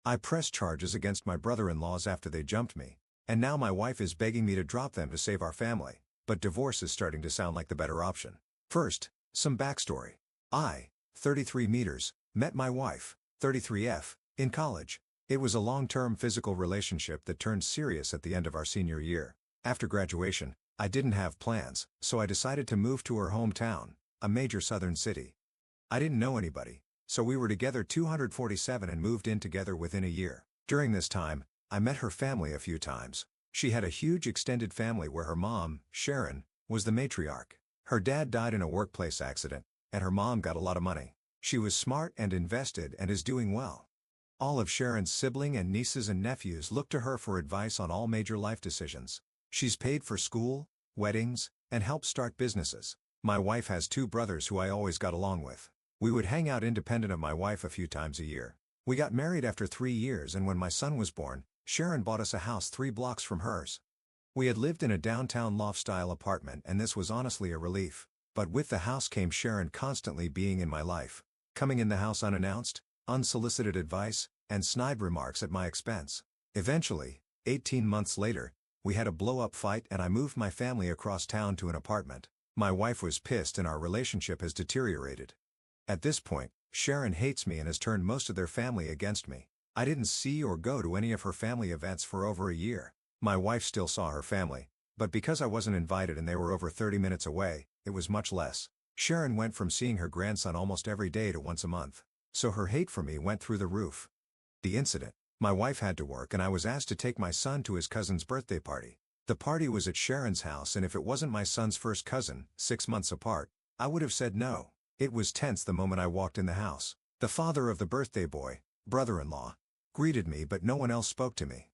I pressed charges against my brother-in-laws after they jumped me, and now my wife is begging me to drop them to save our family, but divorce is starting to sound like the better option. First, some backstory. I, 33 meters, met my wife, 33F, in college. It was a long-term physical relationship that turned serious at the end of our senior year. After graduation, I didn't have plans, so I decided to move to her hometown, a major southern city. I didn't know anybody, so we were together 247 and moved in together within a year. During this time, I met her family a few times. She had a huge extended family where her mom, Sharon, was the matriarch. Her dad died in a workplace accident, and her mom got a lot of money. She was smart and invested and is doing well. All of Sharon's siblings and nieces and nephews look to her for advice on all major life decisions. She's paid for school, weddings, and helped start businesses. My wife has two brothers who I always got along with. We would hang out independent of my wife a few times a year. We got married after 3 years, and when my son was born, Sharon bought us a house 3 blocks from hers. We had lived in a downtown loft-style apartment, and this was honestly a relief. But with the house came Sharon constantly being in my life, coming in the house unannounced, unsolicited advice, and snide remarks at my expense. Eventually, 18 months later, we had a blow-up fight and I moved my family across town to an apartment. My wife was pissed and our relationship has deteriorated. At this point, Sharon hates me and has turned most of their family against me. I didn't see or go to any of her family events for over a year. My wife still saw her family, but because I wasn't invited and they were over 30 minutes away, it was much less. Sharon went from seeing her grandson almost every day to once a month. So her hate for me went through the roof. The incident. My wife had to work and I was asked to take my son to his cousin's birthday party. The party was at Sharon's house, and if it wasn't my son's first cousin, 6 months apart, I would have said no. It was tense the moment I walked in the house. The father of the birthday boy, brother-in-law, greeted me, but no one else spoke to me.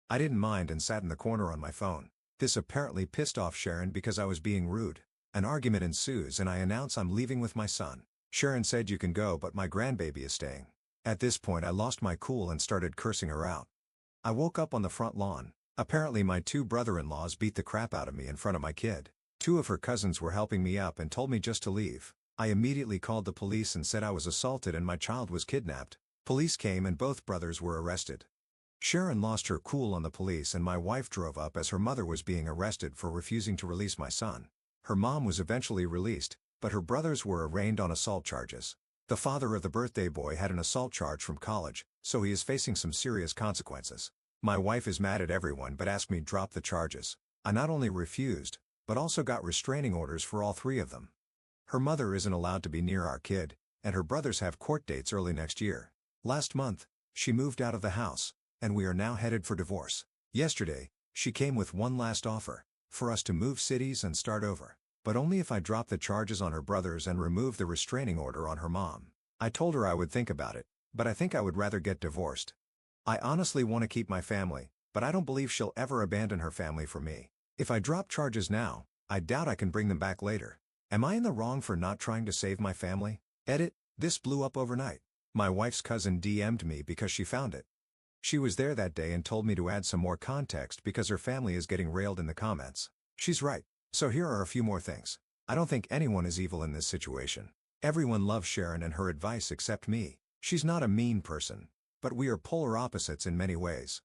I didn't mind and sat in the corner on my phone. This apparently pissed off Sharon because I was being rude. An argument ensues and I announce I'm leaving with my son. Sharon said, "You can go, but my grandbaby is staying." At this point I lost my cool and started cursing her out. I woke up on the front lawn. Apparently my 2 brother-in-laws beat the crap out of me in front of my kid. 2 of her cousins were helping me up and told me just to leave. I immediately called the police and said I was assaulted and my child was kidnapped. Police came and both brothers were arrested. Sharon lost her cool on the police and my wife drove up as her mother was being arrested for refusing to release my son. Her mom was eventually released, but her brothers were arraigned on assault charges. The father of the birthday boy had an assault charge from college, so he is facing some serious consequences. My wife is mad at everyone but asked me to drop the charges. I not only refused, but also got restraining orders for all 3 of them. Her mother isn't allowed to be near our kid, and her brothers have court dates early next year. Last month, she moved out of the house, and we are now headed for divorce. Yesterday, she came with one last offer, for us to move cities and start over. But only if I drop the charges on her brothers and remove the restraining order on her mom. I told her I would think about it, but I think I would rather get divorced. I honestly want to keep my family, but I don't believe she'll ever abandon her family for me. If I drop charges now, I doubt I can bring them back later. Am I in the wrong for not trying to save my family? Edit, this blew up overnight. My wife's cousin DM'd me because she found it. She was there that day and told me to add some more context because her family is getting railed in the comments. She's right. So here are a few more things. I don't think anyone is evil in this situation. Everyone loves Sharon and her advice except me. She's not a mean person, but we are polar opposites in many ways.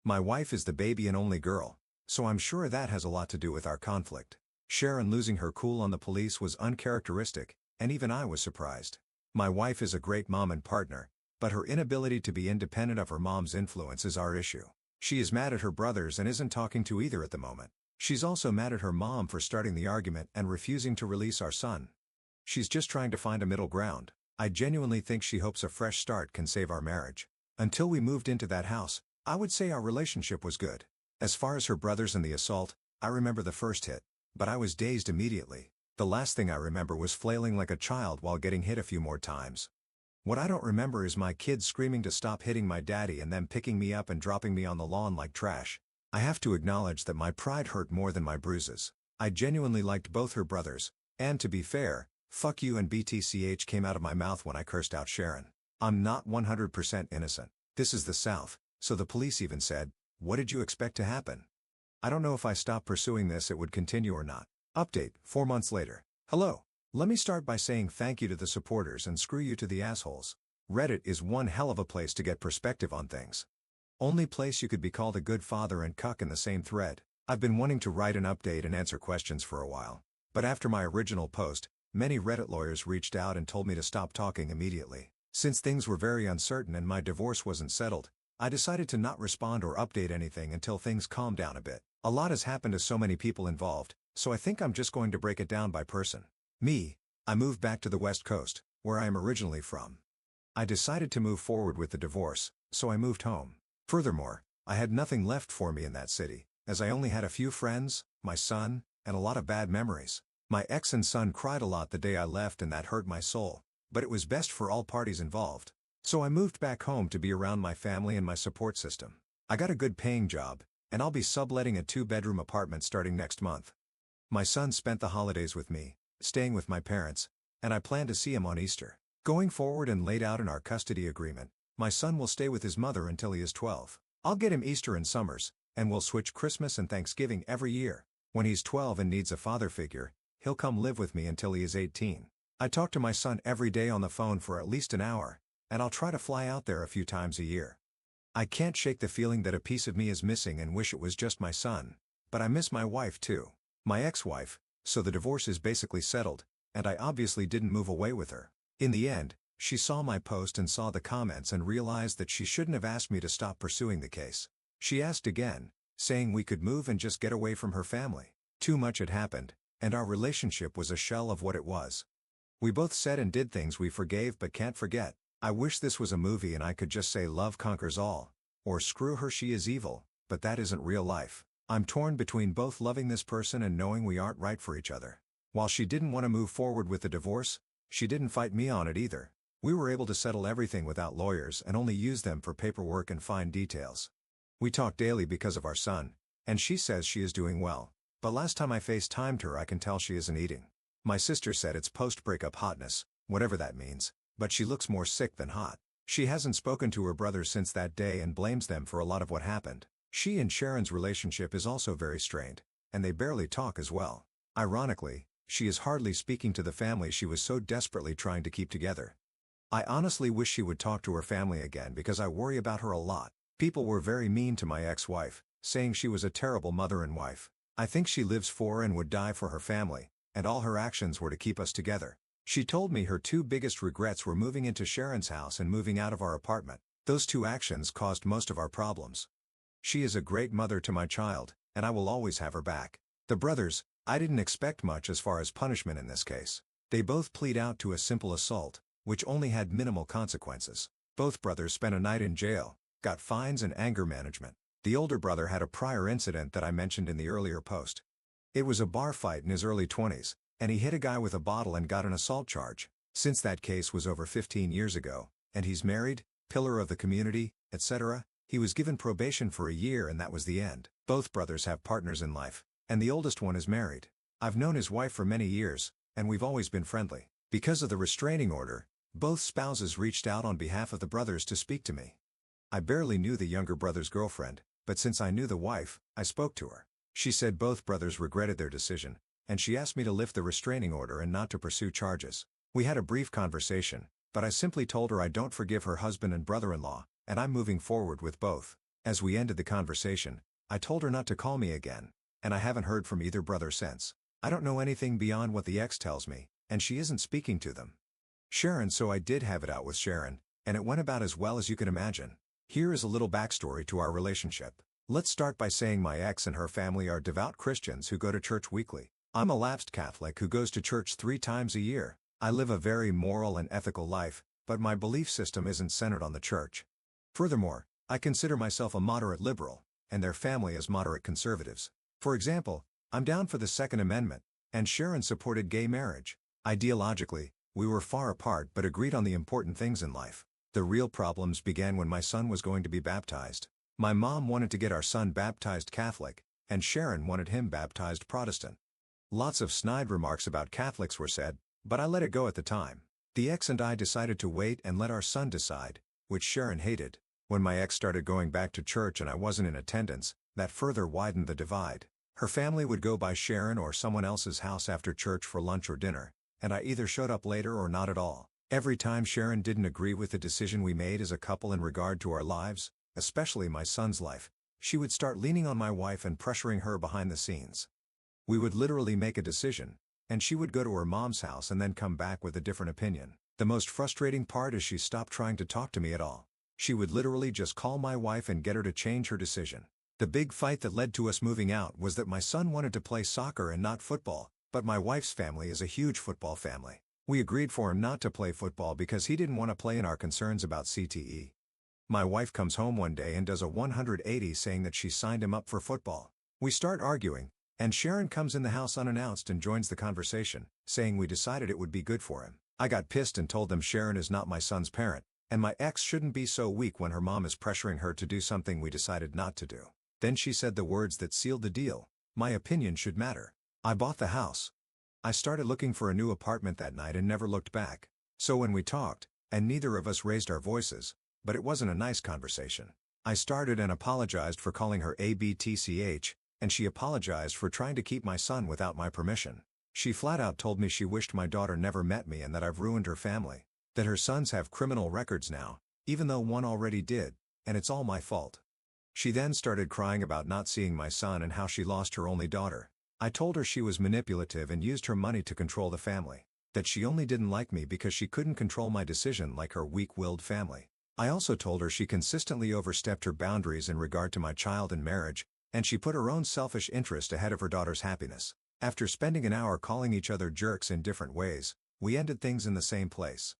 My wife is the baby and only girl, so I'm sure that has a lot to do with our conflict. Sharon losing her cool on the police was uncharacteristic, and even I was surprised. My wife is a great mom and partner, but her inability to be independent of her mom's influence is our issue. She is mad at her brothers and isn't talking to either at the moment. She's also mad at her mom for starting the argument and refusing to release our son. She's just trying to find a middle ground. I genuinely think she hopes a fresh start can save our marriage. Until we moved into that house, I would say our relationship was good. As far as her brothers and the assault, I remember the first hit, but I was dazed immediately. The last thing I remember was flailing like a child while getting hit a few more times. What I don't remember is my kids screaming to stop hitting my daddy and them picking me up and dropping me on the lawn like trash. I have to acknowledge that my pride hurt more than my bruises. I genuinely liked both her brothers, and to be fair, fuck you and BTCH came out of my mouth when I cursed out Sharon. I'm not 100% innocent. This is the South, so the police even said, "What did you expect to happen?" I don't know if I stopped pursuing this it would continue or not. Update, 4 months later. Hello. Let me start by saying thank you to the supporters and screw you to the assholes. Reddit is one hell of a place to get perspective on things. Only place you could be called a good father and cuck in the same thread. I've been wanting to write an update and answer questions for a while. But after my original post, many Reddit lawyers reached out and told me to stop talking immediately. Since things were very uncertain and my divorce wasn't settled, I decided to not respond or update anything until things calmed down a bit. A lot has happened to so many people involved, so I think I'm just going to break it down by person. Me, I moved back to the West Coast, where I am originally from. I decided to move forward with the divorce, so I moved home. Furthermore, I had nothing left for me in that city, as I only had a few friends, my son, and a lot of bad memories. My ex and son cried a lot the day I left and that hurt my soul, but it was best for all parties involved. So I moved back home to be around my family and my support system. I got a good paying job, and I'll be subletting a 2-bedroom apartment starting next month. My son spent the holidays with me, staying with my parents, and I plan to see him on Easter. Going forward and laid out in our custody agreement, my son will stay with his mother until he is 12. I'll get him Easter and summers, and we'll switch Christmas and Thanksgiving every year. When he's 12 and needs a father figure, he'll come live with me until he is 18. I talk to my son every day on the phone for at least an hour, and I'll try to fly out there a few times a year. I can't shake the feeling that a piece of me is missing and wish it was just my son, but I miss my wife too. My ex-wife, so the divorce is basically settled, and I obviously didn't move away with her. In the end, she saw my post and saw the comments and realized that she shouldn't have asked me to stop pursuing the case. She asked again, saying we could move and just get away from her family. Too much had happened, and our relationship was a shell of what it was. We both said and did things we forgave but can't forget. I wish this was a movie and I could just say love conquers all, or screw her, she is evil, but that isn't real life. I'm torn between both loving this person and knowing we aren't right for each other. While she didn't want to move forward with the divorce, she didn't fight me on it either. We were able to settle everything without lawyers and only use them for paperwork and fine details. We talk daily because of our son, and she says she is doing well, but last time I FaceTimed her I can tell she isn't eating. My sister said it's post-breakup hotness, whatever that means, but she looks more sick than hot. She hasn't spoken to her brothers since that day and blames them for a lot of what happened. She and Sharon's relationship is also very strained, and they barely talk as well. Ironically, she is hardly speaking to the family she was so desperately trying to keep together. I honestly wish she would talk to her family again because I worry about her a lot. People were very mean to my ex-wife, saying she was a terrible mother and wife. I think she lives for and would die for her family, and all her actions were to keep us together. She told me her 2 biggest regrets were moving into Sharon's house and moving out of our apartment. Those 2 actions caused most of our problems. She is a great mother to my child, and I will always have her back. The brothers, I didn't expect much as far as punishment in this case. They both plead out to a simple assault, which only had minimal consequences. Both brothers spent a night in jail, got fines and anger management. The older brother had a prior incident that I mentioned in the earlier post. It was a bar fight in his early 20s. And he hit a guy with a bottle and got an assault charge. Since that case was over 15 years ago, and he's married, pillar of the community, etc., he was given probation for a year and that was the end. Both brothers have partners in life, and the oldest one is married. I've known his wife for many years, and we've always been friendly. Because of the restraining order, both spouses reached out on behalf of the brothers to speak to me. I barely knew the younger brother's girlfriend, but since I knew the wife, I spoke to her. She said both brothers regretted their decision, and she asked me to lift the restraining order and not to pursue charges. We had a brief conversation, but I simply told her I don't forgive her husband and brother-in-law, and I'm moving forward with both. As we ended the conversation, I told her not to call me again, and I haven't heard from either brother since. I don't know anything beyond what the ex tells me, and she isn't speaking to them. Sharon, so I did have it out with Sharon, and it went about as well as you can imagine. Here is a little backstory to our relationship. Let's start by saying my ex and her family are devout Christians who go to church weekly. I'm a lapsed Catholic who goes to church 3 times a year. I live a very moral and ethical life, but my belief system isn't centered on the church. Furthermore, I consider myself a moderate liberal, and their family as moderate conservatives. For example, I'm down for the Second Amendment, and Sharon supported gay marriage. Ideologically, we were far apart but agreed on the important things in life. The real problems began when my son was going to be baptized. My mom wanted to get our son baptized Catholic, and Sharon wanted him baptized Protestant. Lots of snide remarks about Catholics were said, but I let it go at the time. The ex and I decided to wait and let our son decide, which Sharon hated. When my ex started going back to church and I wasn't in attendance, that further widened the divide. Her family would go by Sharon or someone else's house after church for lunch or dinner, and I either showed up later or not at all. Every time Sharon didn't agree with the decision we made as a couple in regard to our lives, especially my son's life, she would start leaning on my wife and pressuring her behind the scenes. We would literally make a decision, and she would go to her mom's house and then come back with a different opinion. The most frustrating part is she stopped trying to talk to me at all. She would literally just call my wife and get her to change her decision. The big fight that led to us moving out was that my son wanted to play soccer and not football, but my wife's family is a huge football family. We agreed for him not to play football because he didn't want to play, and our concerns about CTE. My wife comes home one day and does a 180 saying that she signed him up for football. We start arguing, and Sharon comes in the house unannounced and joins the conversation, saying we decided it would be good for him. I got pissed and told them Sharon is not my son's parent, and my ex shouldn't be so weak when her mom is pressuring her to do something we decided not to do. Then she said the words that sealed the deal: my opinion should matter. I bought the house. I started looking for a new apartment that night and never looked back. So when we talked, and neither of us raised our voices, but it wasn't a nice conversation. I started and apologized for calling her ABTCH, and she apologized for trying to keep my son without my permission. She flat out told me she wished my daughter never met me and that I've ruined her family. That her sons have criminal records now, even though one already did, and it's all my fault. She then started crying about not seeing my son and how she lost her only daughter. I told her she was manipulative and used her money to control the family. That she only didn't like me because she couldn't control my decision like her weak-willed family. I also told her she consistently overstepped her boundaries in regard to my child and marriage, and she put her own selfish interest ahead of her daughter's happiness. After spending an hour calling each other jerks in different ways, we ended things in the same place.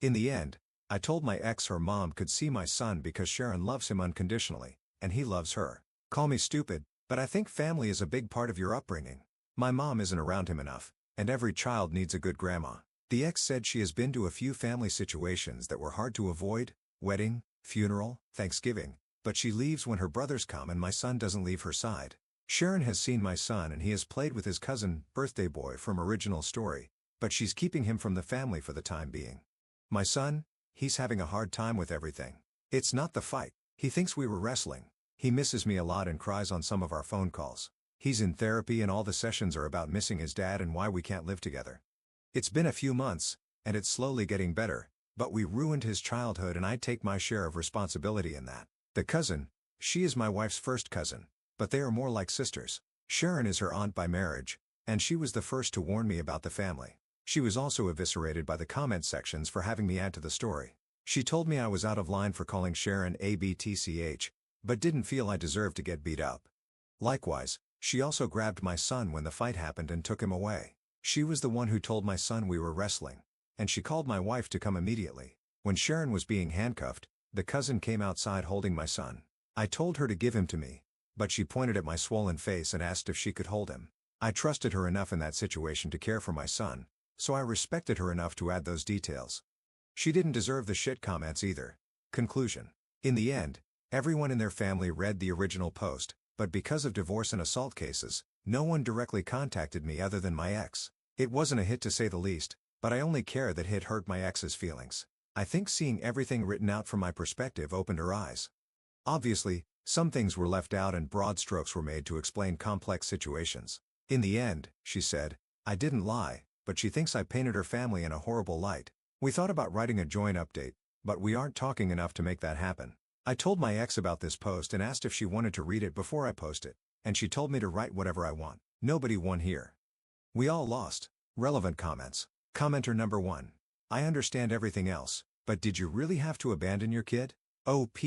In the end, I told my ex her mom could see my son because Sharon loves him unconditionally, and he loves her. Call me stupid, but I think family is a big part of your upbringing. My mom isn't around him enough, and every child needs a good grandma. The ex said she has been to a few family situations that were hard to avoid: wedding, funeral, Thanksgiving, but she leaves when her brothers come and my son doesn't leave her side. Sharon has seen my son and he has played with his cousin, birthday boy from Original Story, but she's keeping him from the family for the time being. My son, he's having a hard time with everything. It's not the fight. He thinks we were wrestling. He misses me a lot and cries on some of our phone calls. He's in therapy and all the sessions are about missing his dad and why we can't live together. It's been a few months, and it's slowly getting better, but we ruined his childhood and I take my share of responsibility in that. The cousin, she is my wife's first cousin, but they are more like sisters. Sharon is her aunt by marriage, and she was the first to warn me about the family. She was also eviscerated by the comment sections for having me add to the story. She told me I was out of line for calling Sharon ABTCH, but didn't feel I deserved to get beat up. Likewise, she also grabbed my son when the fight happened and took him away. She was the one who told my son we were wrestling, and she called my wife to come immediately. When Sharon was being handcuffed, the cousin came outside holding my son. I told her to give him to me, but she pointed at my swollen face and asked if she could hold him. I trusted her enough in that situation to care for my son, so I respected her enough to add those details. She didn't deserve the shit comments either. Conclusion. In the end, everyone in their family read the original post, but because of divorce and assault cases, no one directly contacted me other than my ex. It wasn't a hit to say the least, but I only care that it hurt my ex's feelings. I think seeing everything written out from my perspective opened her eyes. Obviously, some things were left out and broad strokes were made to explain complex situations. In the end, she said, I didn't lie, but she thinks I painted her family in a horrible light. We thought about writing a joint update, but we aren't talking enough to make that happen. I told my ex about this post and asked if she wanted to read it before I post it, and she told me to write whatever I want. Nobody won here. We all lost. Relevant comments. Commenter number 1. I understand everything else, but did you really have to abandon your kid? OP.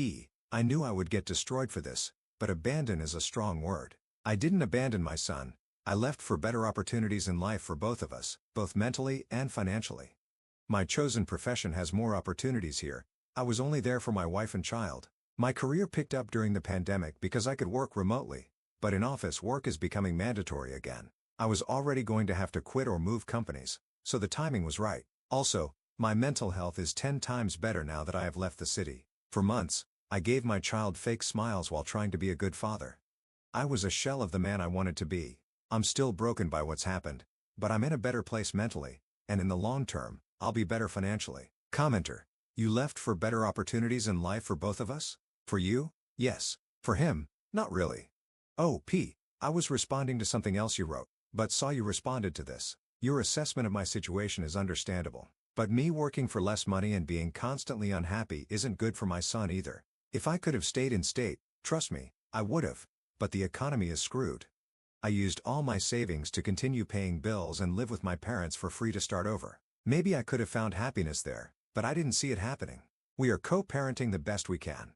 I knew I would get destroyed for this, but abandon is a strong word. I didn't abandon my son. I left for better opportunities in life for both of us, both mentally and financially. My chosen profession has more opportunities here. I was only there for my wife and child. My career picked up during the pandemic because I could work remotely, but in-office work is becoming mandatory again. I was already going to have to quit or move companies, so the timing was right. Also, my mental health is 10 times better now that I have left the city. For months, I gave my child fake smiles while trying to be a good father. I was a shell of the man I wanted to be. I'm still broken by what's happened, but I'm in a better place mentally, and in the long term, I'll be better financially. Commenter. You left for better opportunities in life for both of us? For you? Yes. For him? Not really. I was responding to something else you wrote, but saw you responded to this. Your assessment of my situation is understandable. But me working for less money and being constantly unhappy isn't good for my son either. If I could have stayed in state, trust me, I would have. But the economy is screwed. I used all my savings to continue paying bills and live with my parents for free to start over. Maybe I could have found happiness there, but I didn't see it happening. We are co-parenting the best we can.